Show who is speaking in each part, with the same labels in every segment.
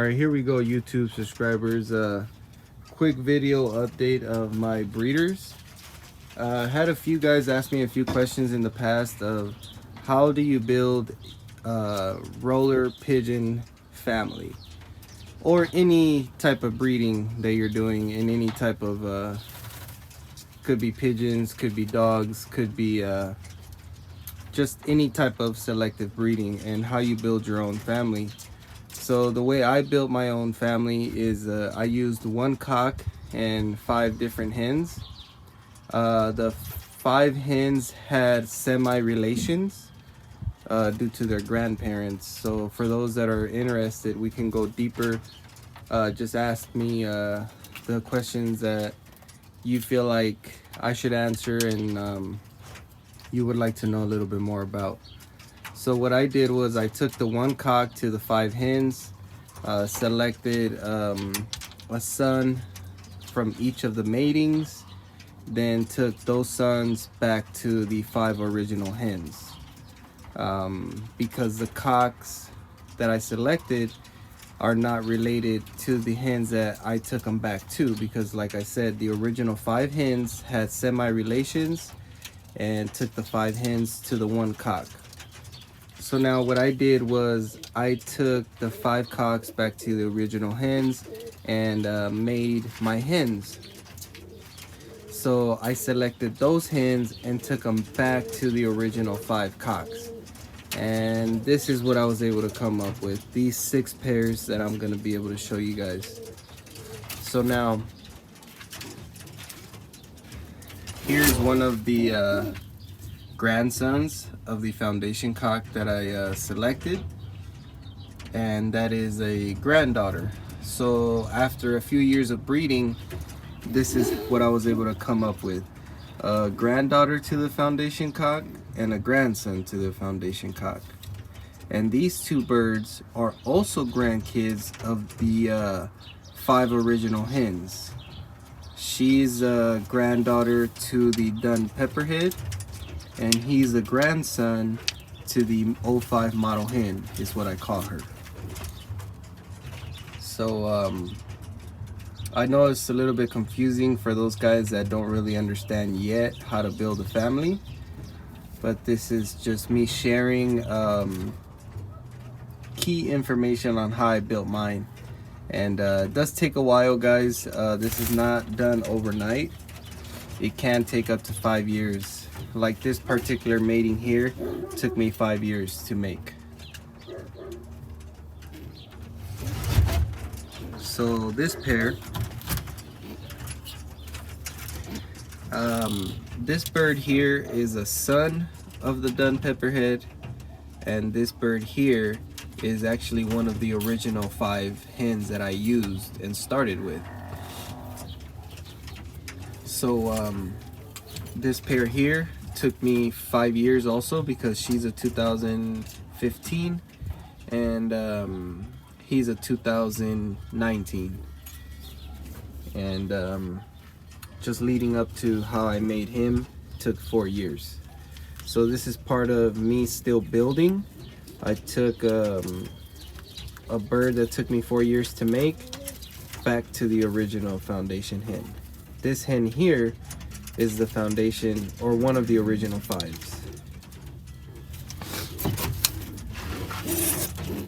Speaker 1: Alright, here we go, YouTube subscribers. Quick video update of my breeders. Had a few guys ask me a few questions in the past of how do you build a roller pigeon family, or any type of breeding that you're doing in any type of could be pigeons, could be dogs, could be just any type of selective breeding, and how you build your own family. So the way I built my own family is I used one cock and 5 different hens. The 5 hens had semi-relations due to their grandparents. So for those that are interested, we can go deeper. Just ask me the questions that you feel like I should answer and you would like to know a little bit more about. So what I did was I took the one cock to the 5 hens, selected a son from each of the matings, then took those sons back to the 5 original hens. Because the cocks that I selected are not related to the hens that I took them back to, because like I said, the original 5 hens had semi-relations, and took the 5 hens to the one cock. So now what I did was I took the 5 cocks back to the original hens and made my hens. So I selected those hens and took them back to the original 5 cocks. And this is what I was able to come up with. These 6 pairs that I'm going to be able to show you guys. So now, here's one of the grandsons of the foundation cock that I selected, and that is a granddaughter. So after a few years of breeding, this is what I was able to come up with: a granddaughter to the foundation cock and a grandson to the foundation cock. And these 2 birds are also grandkids of the 5 original hens. She's a granddaughter to the dun pepperhead, and he's a grandson to the 05 model hen, is what I call her. So I know it's a little bit confusing for those guys that don't really understand yet how to build a family, but this is just me sharing key information on how I built mine. And it does take a while, guys. This is not done overnight. It can take up to 5 years. Like this particular mating here took me 5 years to make. So this pair, this bird here is a son of the dun pepperhead, and this bird here is actually one of the original 5 hens that I used and started with. So this pair here took me 5 years also, because she's a 2015 and he's a 2019. And just leading up to how I made him took 4 years. So this is part of me still building. I took a bird that took me 4 years to make back to the original foundation hen. This hen here is the foundation, or one of the original 5s.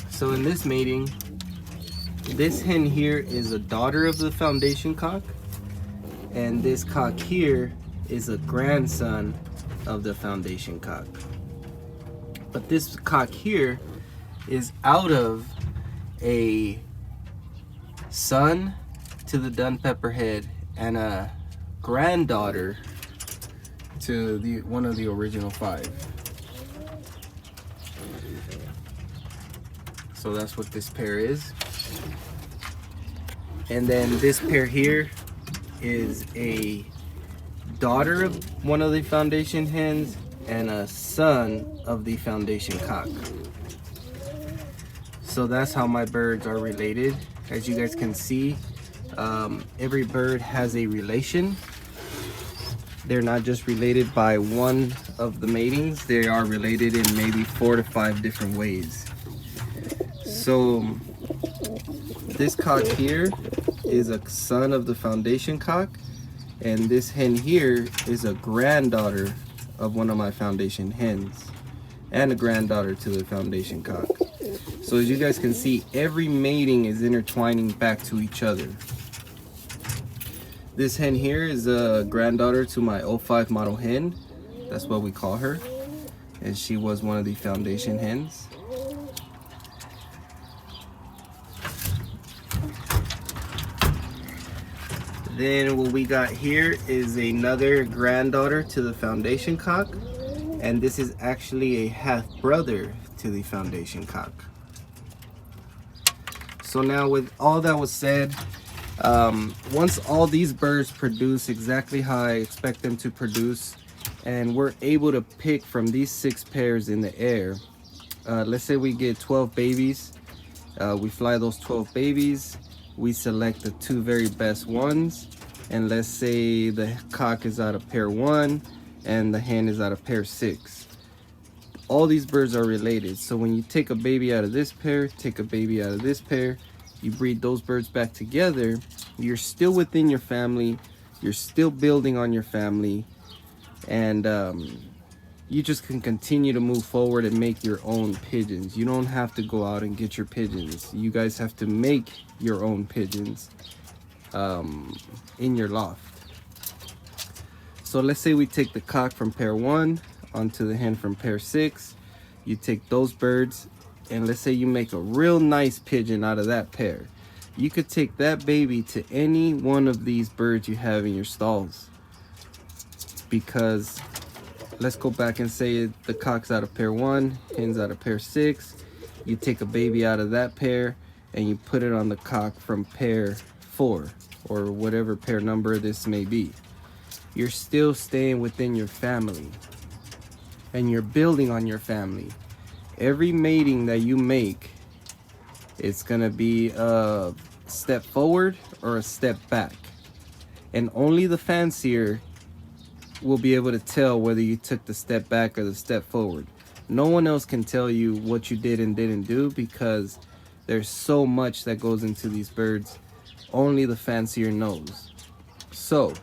Speaker 1: So in this mating, this hen here is a daughter of the foundation cock, and this cock here is a grandson of the foundation cock. But this cock here is out of a son to the dun pepperhead and a granddaughter to the one of the original 5. So that's what this pair is. And then this pair here is a daughter of one of the foundation hens and a son of the foundation cock. So that's how my birds are related. As you guys can see, every bird has a relation. They're not just related by one of the matings, they are related in maybe 4 to 5 different ways. So This cock here is a son of the foundation cock, and this hen here is a granddaughter of one of my foundation hens, and a granddaughter to the foundation cock. So as you guys can see, every mating is intertwining back to each other. This hen here is a granddaughter to my 05 model hen. That's what we call her. And she was one of the foundation hens. Then what we got here is another granddaughter to the foundation cock, and this is actually a half brother to the foundation cock. So now with all that was said, once all these birds produce exactly how I expect them to produce, and we're able to pick from these 6 pairs in the air, let's say we get 12 babies, we fly those 12 babies, we select the 2 very best ones, and let's say the cock is out of pair 1 and the hen is out of pair 6. All these birds are related, so when you take a baby out of this pair, take a baby out of this pair, you breed those birds back together, you're still within your family, you're still building on your family, and you just can continue to move forward and make your own pigeons. You don't have to go out and get your pigeons. You guys have to make your own pigeons in your loft. So let's say we take the cock from pair 1 onto the hen from pair 6. You take those birds, and let's say you make a real nice pigeon out of that pair. You could take that baby to any one of these birds you have in your stalls, because let's go back and say the cock's out of pair 1, hen's out of pair 6. You take a baby out of that pair and you put it on the cock from pair 4, or whatever pair number this may be. You're still staying within your family, and you're building on your family. Every mating that you make, it's gonna be a step forward or a step back, and only the fancier will be able to tell whether you took the step back or the step forward. No one else can tell you what you did and didn't do, because there's so much that goes into these birds. Only the fancier knows. So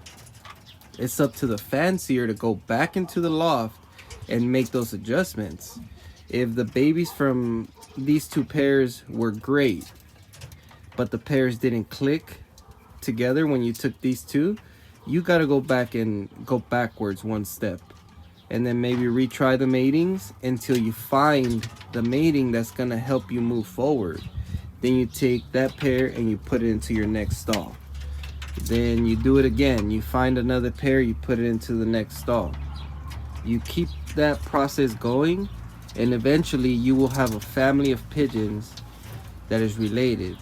Speaker 1: it's up to the fancier to go back into the loft and make those adjustments. If the babies from these 2 pairs were great, but the pairs didn't click together when you took these 2, you got to go back and go backwards 1 step, and then maybe retry the matings until you find the mating that's going to help you move forward. Then you take that pair and you put it into your next stall. Then you do it again, you find another pair, you put it into the next stall. You keep that process going, and eventually you will have a family of pigeons that is related.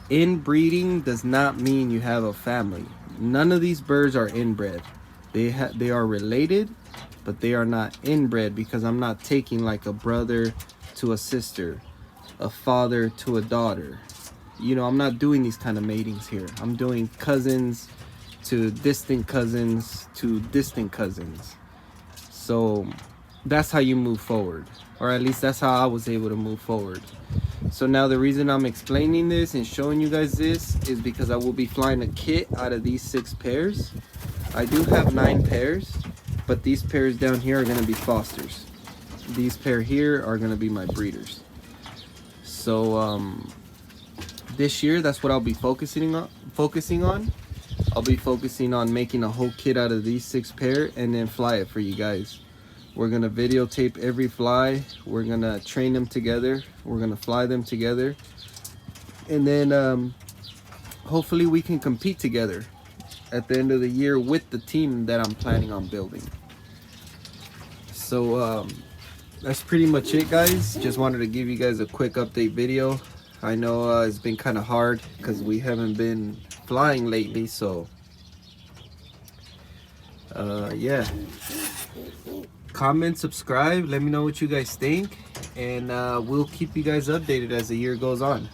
Speaker 1: Inbreeding does not mean you have a family. None of these birds are inbred. They are related, but they are not inbred, because I'm not taking like a brother to a sister, a father to a daughter. You know, I'm not doing these kind of matings here. I'm doing cousins to distant cousins to distant cousins. So that's how you move forward, or at least that's how I was able to move forward. So now the reason I'm explaining this and showing you guys this is because I will be flying a kit out of these 6 pairs. I do have 9 pairs, but these pairs down here are going to be fosters. These pair here are going to be my breeders. So this year, that's what I'll be focusing on. I'll be focusing on making a whole kit out of these 6 pair and then fly it for you guys. We're gonna videotape every fly. We're gonna train them together. We're gonna fly them together, and then hopefully we can compete together at the end of the year with the team that I'm planning on building. So that's pretty much it, guys. Just wanted to give you guys a quick update video. I know it's been kind of hard because we haven't been flying lately, so yeah. Comment, subscribe, let me know what you guys think, and we'll keep you guys updated as the year goes on.